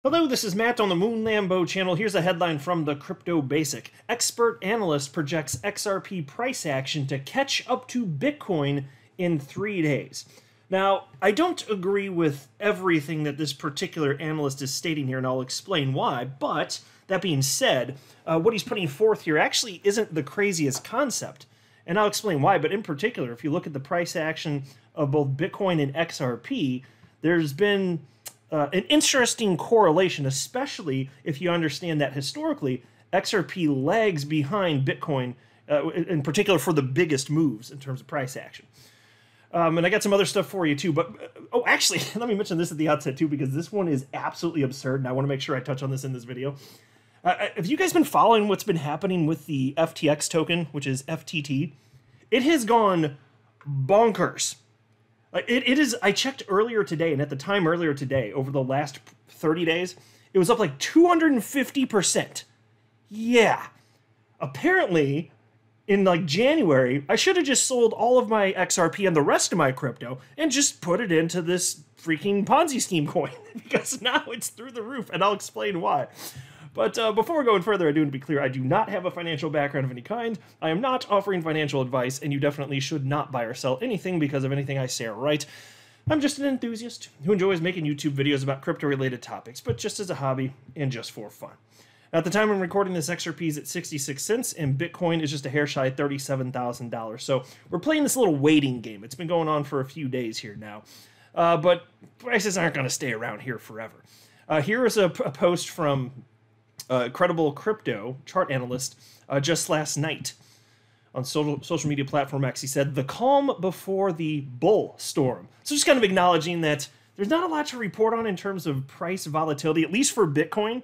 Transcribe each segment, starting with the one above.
Hello, this is Matt on the Moon Lambo channel. Here's a headline from the Crypto Basic. Expert analyst projects XRP price action to catch up to Bitcoin in 3 days. Now, I don't agree with everything that this particular analyst is stating here, and I'll explain why, but that being said, what he's putting forth here actually isn't the craziest concept, and I'll explain why. But in particular, if you look at the price action of both Bitcoin and XRP, there's been an interesting correlation, especially if you understand that historically, XRP lags behind Bitcoin, in particular for the biggest moves in terms of price action. And I got some other stuff for you too, but oh, actually, let me mention this at the outset too, because this one is absolutely absurd, and I want to make sure I touch on this in this video. Have you guys been following what's been happening with the FTX token, which is FTT? It has gone bonkers. It is, I checked earlier today, and at the time earlier today, over the last 30 days, it was up like 250%. Yeah. Apparently, in like January, I should have just sold all of my XRP and the rest of my crypto and just put it into this freaking Ponzi scheme coin, because now it's through the roof, and I'll explain why. But before going further, I do want to be clear, I do not have a financial background of any kind. I am not offering financial advice, and you definitely should not buy or sell anything because of anything I say or write. I'm just an enthusiast who enjoys making YouTube videos about crypto-related topics, but just as a hobby and just for fun. At the time I'm recording this, XRP is at 66 cents, and Bitcoin is just a hair shy of $37,000. So we're playing this little waiting game. It's been going on for a few days here now. But prices aren't going to stay around here forever. Here is a post from credible crypto chart analyst just last night on social media platform X. He said, "The calm before the bull storm." So just kind of acknowledging that there's not a lot to report on in terms of price volatility, at least for Bitcoin.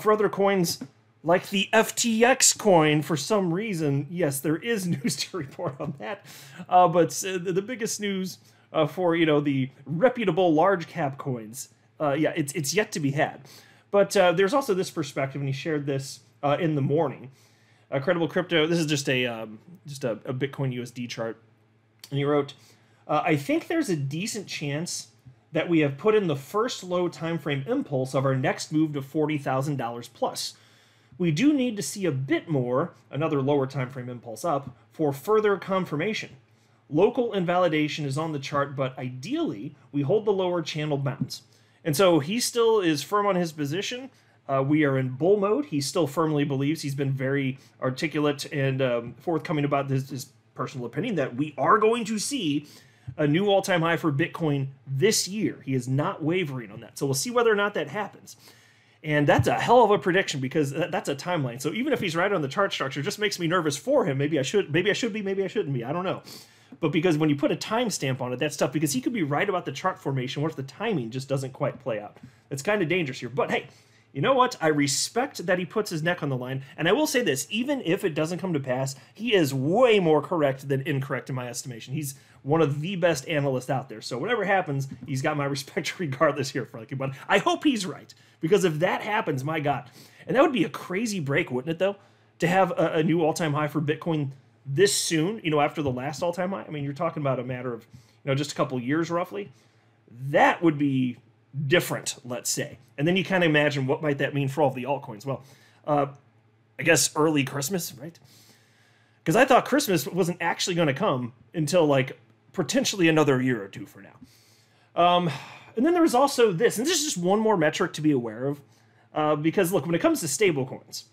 For other coins like the FTX coin, for some reason, yes, there is news to report on that. But the biggest news for the reputable large cap coins, yeah, it's yet to be had. But there's also this perspective, and he shared this in the morning. Credible Crypto, this is just a Bitcoin USD chart. And he wrote, "I think there's a decent chance that we have put in the first low time frame impulse of our next move to $40,000 plus. We do need to see a bit more, another lower time frame impulse up, for further confirmation. Local invalidation is on the chart, but ideally, we hold the lower channel bounds." And so he still is firm on his position. We are in bull mode. He still firmly believes, he's been very articulate and forthcoming about his personal opinion, that we are going to see a new all-time high for Bitcoin this year. He is not wavering on that. So we'll see whether or not that happens. And that's a hell of a prediction, because that's a timeline. So even if he's right on the chart structure, it just makes me nervous for him. Maybe I should be, maybe I shouldn't be. I don't know. But because when you put a timestamp on it, that's tough, because he could be right about the chart formation. What if the timing just doesn't quite play out? It's kind of dangerous here. But hey, you know what? I respect that he puts his neck on the line. And I will say this, even if it doesn't come to pass, he is way more correct than incorrect in my estimation. He's one of the best analysts out there. So whatever happens, he's got my respect regardless here, Frankie. But I hope he's right, because if that happens, my God. And that would be a crazy break, wouldn't it, though? To have a new all-time high for Bitcoin this soon, after the last all-time high. I mean, you're talking about a matter of, just a couple years roughly. That would be different, let's say. And then you kind of imagine what might that mean for all of the altcoins. Well, I guess early Christmas, right? Because I thought Christmas wasn't actually going to come until like potentially another year or two for now. And then there was also this, and this is just one more metric to be aware of, because look, when it comes to stablecoins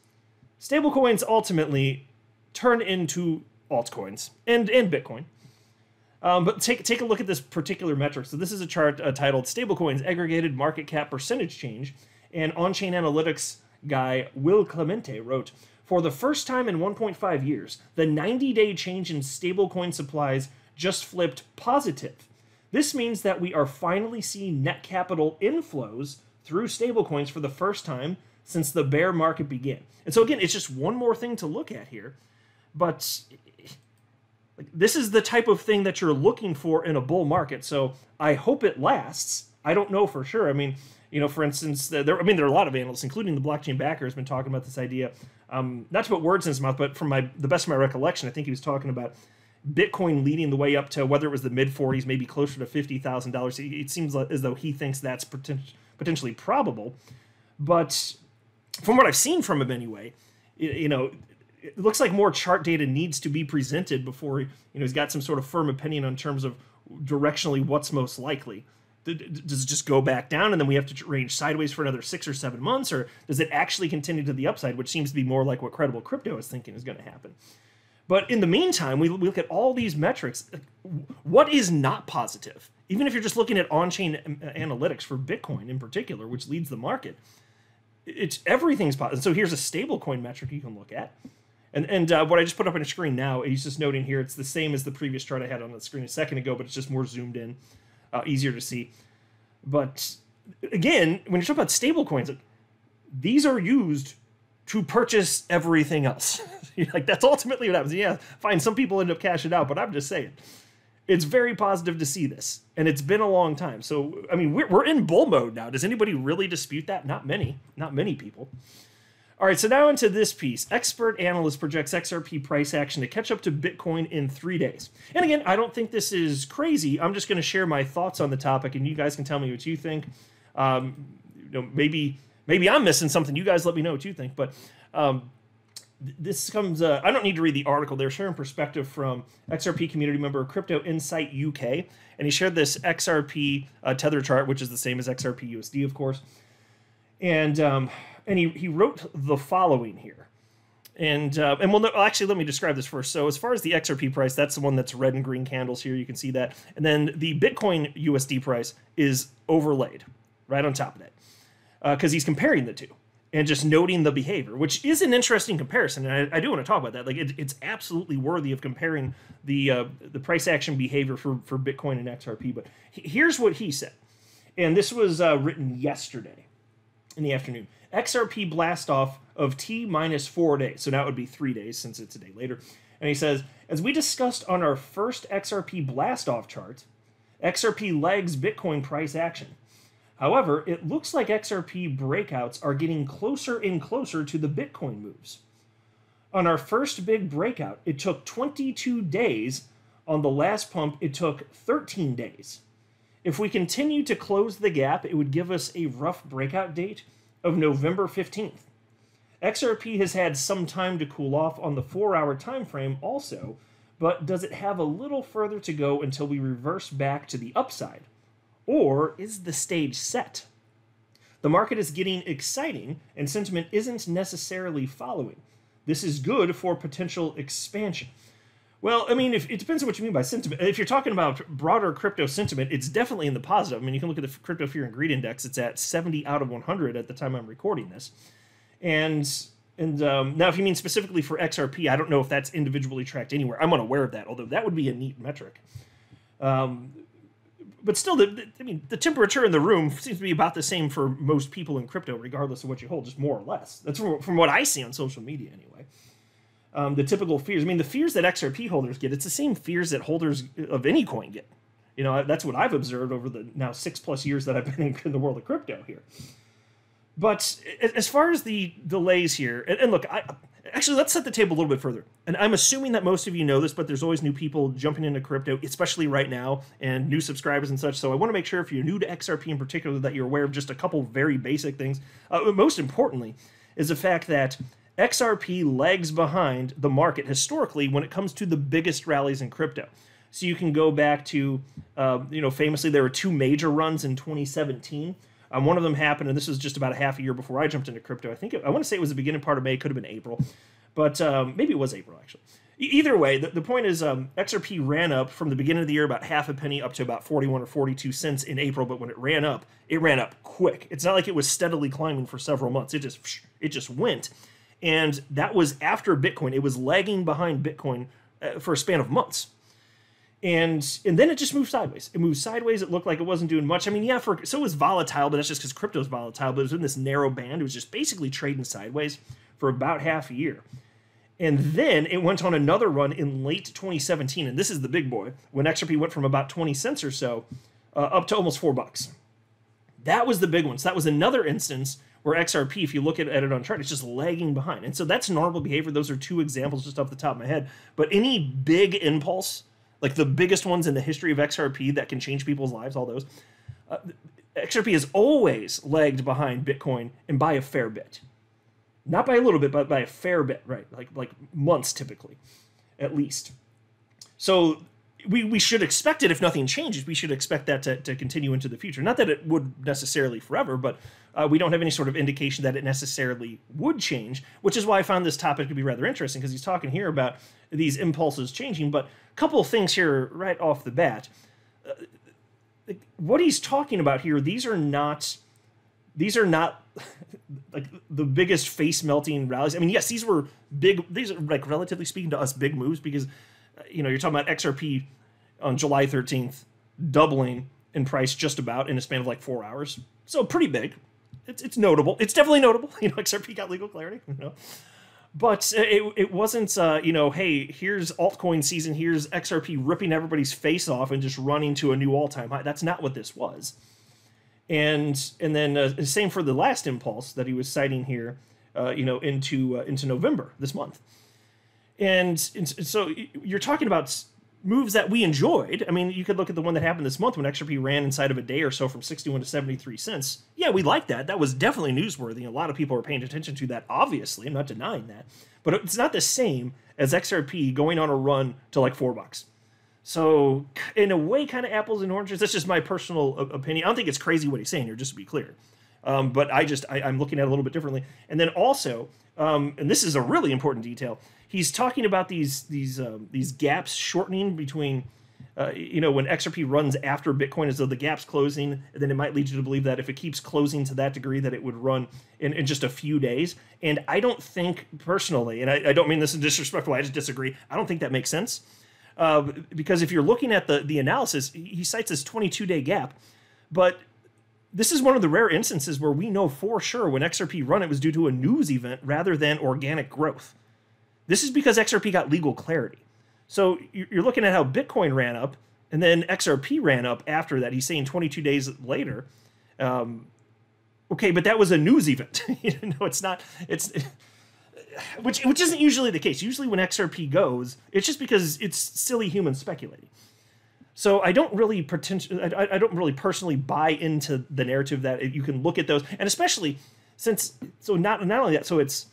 ultimately turn into altcoins and Bitcoin. But take a look at this particular metric. So this is a chart titled "Stablecoins Aggregated Market Cap Percentage Change," and on-chain analytics guy Will Clemente wrote, "For the first time in 1.5 years, the 90-day change in stablecoin supplies just flipped positive. This means that we are finally seeing net capital inflows through stablecoins for the first time since the bear market began." And so again, it's just one more thing to look at here. But this is the type of thing that you're looking for in a bull market. So I hope it lasts. I don't know for sure. I mean, for instance, there are a lot of analysts, including the blockchain backer, has been talking about this idea. Not to put words in his mouth, but from the best of my recollection, I think he was talking about Bitcoin leading the way up to whether it was the mid-40s, maybe closer to $50,000. It seems as though he thinks that's potentially probable. But from what I've seen from him anyway, you know, it looks like more chart data needs to be presented before he's got some sort of firm opinion on terms of directionally what's most likely. Does it just go back down and then we have to range sideways for another 6 or 7 months, or does it actually continue to the upside, which seems to be more like what Credible Crypto is thinking is going to happen? But in the meantime, we look at all these metrics. What is not positive? Even if you're just looking at on-chain analytics for Bitcoin in particular, which leads the market, everything's positive. So here's a stablecoin metric you can look at. And what I just put up on the screen now, he's just noting here, it's the same as the previous chart I had on the screen a second ago, but it's just more zoomed in, easier to see. But again, when you talk about stablecoins, these are used to purchase everything else. Like, that's ultimately what happens. Yeah, fine, some people end up cashing out, but I'm just saying, it's very positive to see this, and it's been a long time. So, I mean, we're in bull mode now. Does anybody really dispute that? Not many people. All right, so now into this piece. Expert analyst projects XRP price action to catch up to Bitcoin in 3 days. And again, I don't think this is crazy. I'm just going to share my thoughts on the topic, and you guys can tell me what you think. Maybe I'm missing something. You guys let me know what you think. But this comes. I don't need to read the article. They're sharing perspective from XRP community member Crypto Insight UK, and he shared this XRP tether chart, which is the same as XRP USD, of course. And he wrote the following here. And well, no, actually, let me describe this first. So as far as the XRP price, that's the one that's red and green candles here. You can see that. And then the Bitcoin USD price is overlaid right on top of that because he's comparing the two and just noting the behavior, which is an interesting comparison. And I do want to talk about that. Like, it's absolutely worthy of comparing the price action behavior for Bitcoin and XRP. But here's what he said. And this was written yesterday in the afternoon. XRP blast off of T minus 4 days. So now it would be 3 days since it's a day later. And he says, as we discussed on our first XRP blast off chart, XRP lags Bitcoin price action. However, it looks like XRP breakouts are getting closer and closer to the Bitcoin moves. On our first big breakout, it took 22 days. On the last pump, it took 13 days. If we continue to close the gap, it would give us a rough breakout date of November 15th. XRP has had some time to cool off on the 4-hour time frame also, but does it have a little further to go until we reverse back to the upside? Or is the stage set? The market is getting exciting and sentiment isn't necessarily following. This is good for potential expansion. Well, I mean, it depends on what you mean by sentiment. If you're talking about broader crypto sentiment, it's definitely in the positive. I mean, you can look at the Crypto Fear and Greed Index. It's at 70 out of 100 at the time I'm recording this. And now, if you mean specifically for XRP, I don't know if that's individually tracked anywhere. I'm unaware of that, although that would be a neat metric. But still, the temperature in the room seems to be about the same for most people in crypto, regardless of what you hold, just more or less. That's from what I see on social media, anyway. The typical fears. I mean, the fears that XRP holders get, it's the same fears that holders of any coin get. That's what I've observed over the now 6+ years that I've been in the world of crypto here. But as far as the delays here, and look, actually, let's set the table a little bit further. And I'm assuming that most of you know this, but there's always new people jumping into crypto, especially right now, and new subscribers and such. So I want to make sure if you're new to XRP in particular that you're aware of just a couple very basic things. Most importantly is the fact that XRP lags behind the market historically when it comes to the biggest rallies in crypto. So you can go back to, famously there were 2 major runs in 2017. One of them happened, and this was just about a half a year before I jumped into crypto. I want to say it was the beginning part of May, could have been April, but maybe it was April actually. Either way, the point is XRP ran up from the beginning of the year about half a penny up to about 41 or 42 cents in April, but when it ran up quick. It's not like it was steadily climbing for several months. It just went. And that was after Bitcoin. It was lagging behind Bitcoin for a span of months. And then it just moved sideways. It moved sideways. It looked like it wasn't doing much. I mean, yeah, so it was volatile, but that's just because crypto's volatile. But it was in this narrow band. It was just basically trading sideways for about half a year. And then it went on another run in late 2017. And this is the big boy, when XRP went from about 20 cents or so up to almost $4. That was the big one. So that was another instance where XRP, if you look at it on chart, it's just lagging behind. And so that's normal behavior. Those are 2 examples just off the top of my head. But any big impulse, like the biggest ones in the history of XRP that can change people's lives, all those, XRP has always lagged behind Bitcoin, and by a fair bit. Not by a little bit, but by a fair bit, right? Like months typically, at least. So we should expect it if nothing changes. We should expect that to continue into the future. Not that it would necessarily forever, but we don't have any sort of indication that it necessarily would change, which is why I found this topic to be rather interesting, because he's talking here about these impulses changing. But a couple of things here right off the bat. What he's talking about here, these are not like the biggest face melting rallies. I mean, yes, these are like, relatively speaking to us, big moves, because you're talking about XRP on July 13th doubling in price just about in a span of like 4 hours. So pretty big. It's notable. It's definitely notable. XRP got legal clarity. But it wasn't, hey, here's altcoin season, here's XRP ripping everybody's face off and just running to a new all-time high. That's not what this was. And then same for the last impulse that he was citing here, into November this month. And so you're talking about moves that we enjoyed. I mean, you could look at the one that happened this month when XRP ran inside of a day or so from 61 to 73 cents. Yeah, we liked that. That was definitely newsworthy. A lot of people are paying attention to that, obviously. I'm not denying that. But it's not the same as XRP going on a run to like $4. So in a way, kind of apples and oranges. That's just my personal opinion. I don't think it's crazy what he's saying here, just to be clear. But I'm looking at it a little bit differently. And then also, and this is a really important detail, he's talking about these gaps shortening between, when XRP runs after Bitcoin, as though the gap's closing, and then it might lead you to believe that if it keeps closing to that degree, that it would run in just a few days. And I don't think personally, and I don't mean this in disrespectful, I just disagree. I don't think that makes sense. Because if you're looking at the analysis, he cites this 22-day gap, but this is one of the rare instances where we know for sure when XRP run, it was due to a news event rather than organic growth. This is because XRP got legal clarity. So you're looking at how Bitcoin ran up, and then XRP ran up after that. He's saying 22 days later. Okay, but that was a news event. It's not. Which isn't usually the case. Usually when XRP goes, it's just because it's silly humans speculating. So I don't really personally buy into the narrative that you can look at those, and especially since not only that, so it's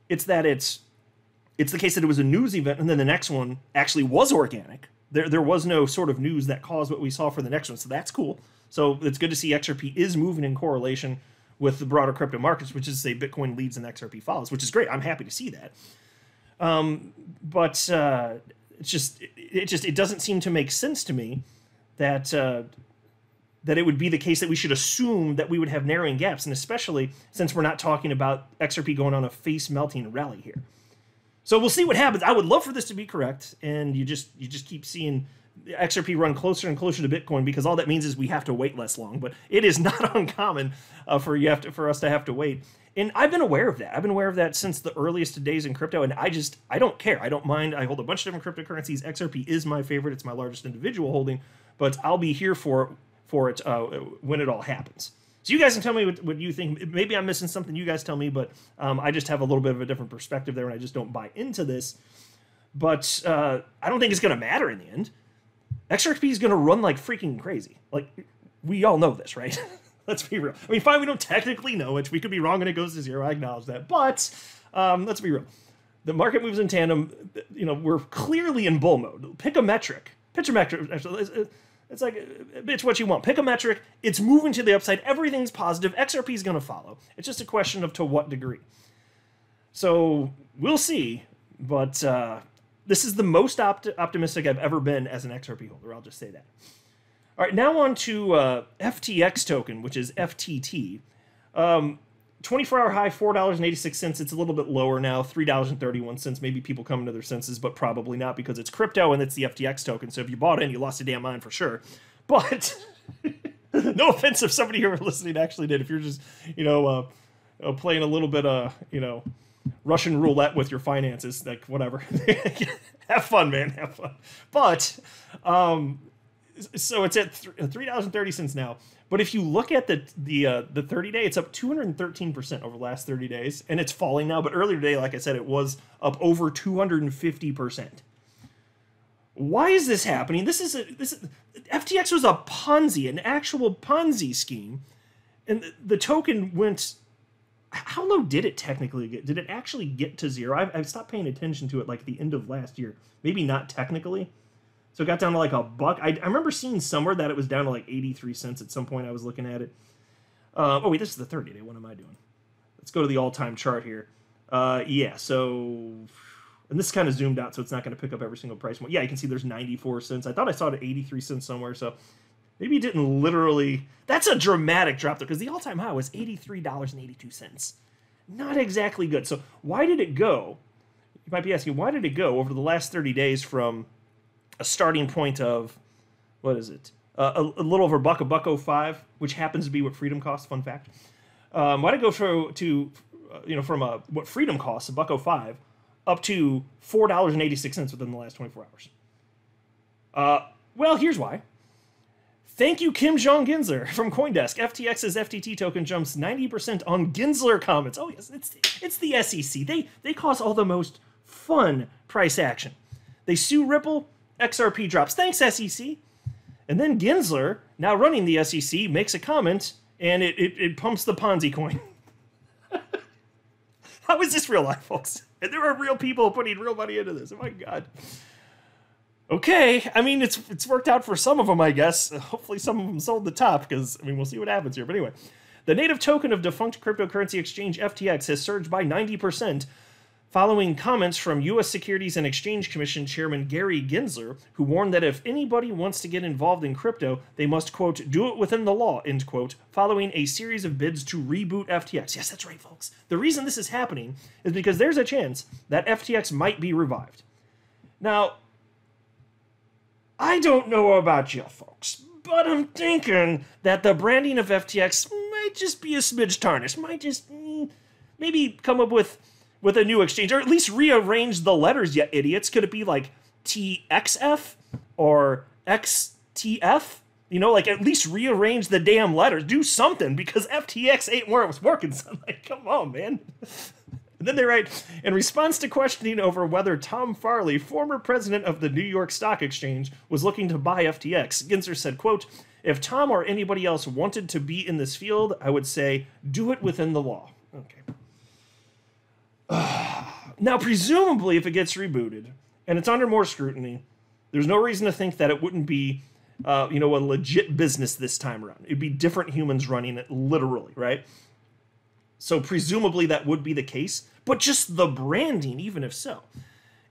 the case that it was a news event, and then the next one actually was organic. There was no sort of news that caused what we saw for the next one, so that's cool. So it's good to see XRP is moving in correlation with the broader crypto markets, which is to say Bitcoin leads and XRP follows, which is great. I'm happy to see that. But it doesn't seem to make sense to me that it would be the case that we should assume that we would have narrowing gaps, and especially since we're not talking about XRP going on a face melting rally here. So we'll see what happens. I would love for this to be correct, and you just keep seeing XRP run closer and closer to Bitcoin, because all that means is we have to wait less long. But it is not uncommon for us to have to wait. And I've been aware of that. I've been aware of that since the earliest days in crypto, and I don't care. I don't mind. I hold a bunch of different cryptocurrencies. XRP is my favorite. It's my largest individual holding, but I'll be here for it when it all happens. So you guys can tell me what you think. Maybe I'm missing something. You guys tell me, but I just have a little bit of a different perspective there, and I just don't buy into this. But I don't think it's going to matter in the end. XRP is going to run like freaking crazy. Like, we all know this, right? Let's be real. I mean, fine, we don't technically know it. We could be wrong and it goes to zero. I acknowledge that. But let's be real. The market moves in tandem. We're clearly in bull mode. Pick a metric. Pitch a metric. It's like, bitch, what you want. Pick a metric. It's moving to the upside. Everything's positive. XRP is going to follow. It's just a question of to what degree. So we'll see. But this is the most optimistic I've ever been as an XRP holder. I'll just say that. All right, now on to FTX Token, which is FTT. 24-hour high, $4.86. It's a little bit lower now, $3.31. Maybe people coming to their senses, but probably not, because it's crypto and it's the FTX token. So if you bought in, you lost a damn mind for sure. But no offense if somebody here listening actually did. If you're just, playing a little bit of, Russian roulette with your finances, like whatever. Have fun, man. Have fun. But so it's at $3.30 now. But if you look at the 30-day, it's up 213% over the last 30 days, and it's falling now. But earlier today, like I said, it was up over 250%. Why is this happening? This is FTX was a Ponzi, an actual Ponzi scheme And the token went, how low did it technically get? Did it actually get to zero? I've stopped paying attention to it like the end of last year. Maybe not technically. So it got down to like $1. I remember seeing somewhere that it was down to like 83 cents at some point. I was looking at it. Oh wait, this is the 30-day. What am I doing? Let's go to the all-time chart here. Yeah, so, and this is kind of zoomed out, so it's not going to pick up every single price point. Yeah, you can see there's 94 cents. I thought I saw it at 83 cents somewhere, so maybe it didn't literally. That's a dramatic drop, though, because the all-time high was $83.82. Not exactly good. So why did it go? You might be asking, why did it go over the last 30 days from a starting point of, what is it? A little over $1, $1.05, which happens to be what freedom costs, fun fact. Why did it go from what freedom costs, $1.05, up to $4.86 within the last 24 hours? Well, here's why. Thank you, Kim Jong-Ginsler from CoinDesk. FTX's FTT token jumps 90% on Ginsler comments. Oh yes, it's the SEC. They cause all the most fun price action. They sue Ripple, XRP drops. Thanks, SEC. And then Ginsler, now running the SEC, makes a comment, and it pumps the Ponzi coin. How is this real life, folks? And there are real people putting real money into this. Oh my God. Okay, I mean, it's worked out for some of them, I guess. Hopefully some of them sold the top, because, I mean, we'll see what happens here. But anyway, the native token of defunct cryptocurrency exchange FTX has surged by 90% following comments from U.S. Securities and Exchange Commission Chairman Gary Gensler, who warned that if anybody wants to get involved in crypto, they must, quote, do it within the law, end quote, following a series of bids to reboot FTX. Yes, that's right, folks. The reason this is happening is because there's a chance that FTX might be revived. Now, I don't know about you folks, but I'm thinking that the branding of FTX might just be a smidge tarnished. Might just maybe come up with a new exchange, or at least rearrange the letters, you idiots. Could it be like TXF or XTF? You know, like at least rearrange the damn letters. Do something, because FTX ain't where it was working. So I'm like, come on, man. And then they write, in response to questioning over whether Tom Farley, former president of the New York Stock Exchange, was looking to buy FTX, Gensler said, quote, if Tom or anybody else wanted to be in this field, I would say, do it within the law. Okay. Now, presumably, if it gets rebooted and it's under more scrutiny, there's no reason to think that it wouldn't be, a legit business this time around. It'd be different humans running it, literally, right? So presumably that would be the case, but just the branding, even if so.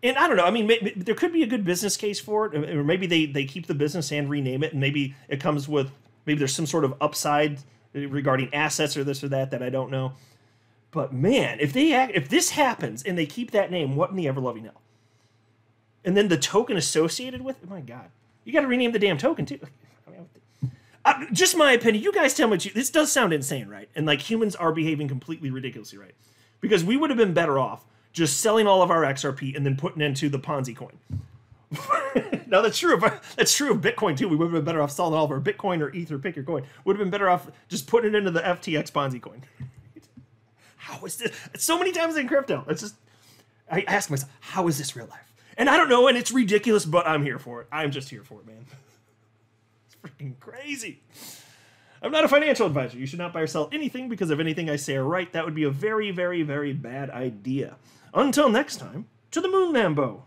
And I don't know, I mean, maybe, there could be a good business case for it, or maybe they keep the business and rename it, and maybe it comes with, maybe there's some sort of upside regarding assets or this or that I don't know. But man, if this happens and they keep that name, what in the ever-loving hell? And then the token associated with it, oh my God. You got to rename the damn token too. Just my opinion. You guys tell me what this does sound insane, right? And like humans are behaving completely ridiculously, right? Because we would have been better off just selling all of our XRP and then putting into the Ponzi coin. Now that's true. That's true of Bitcoin too. We would have been better off selling all of our Bitcoin or Ether, pick your coin. Would have been better off just putting it into the FTX Ponzi coin. How is this? So many times in crypto, I ask myself, how is this real life? And I don't know, and it's ridiculous, but I'm here for it. I'm just here for it, man. It's freaking crazy. I'm not a financial advisor. You should not buy or sell anything because of anything I say or write. That would be a very, very, very bad idea. Until next time, to the moon, Lambo.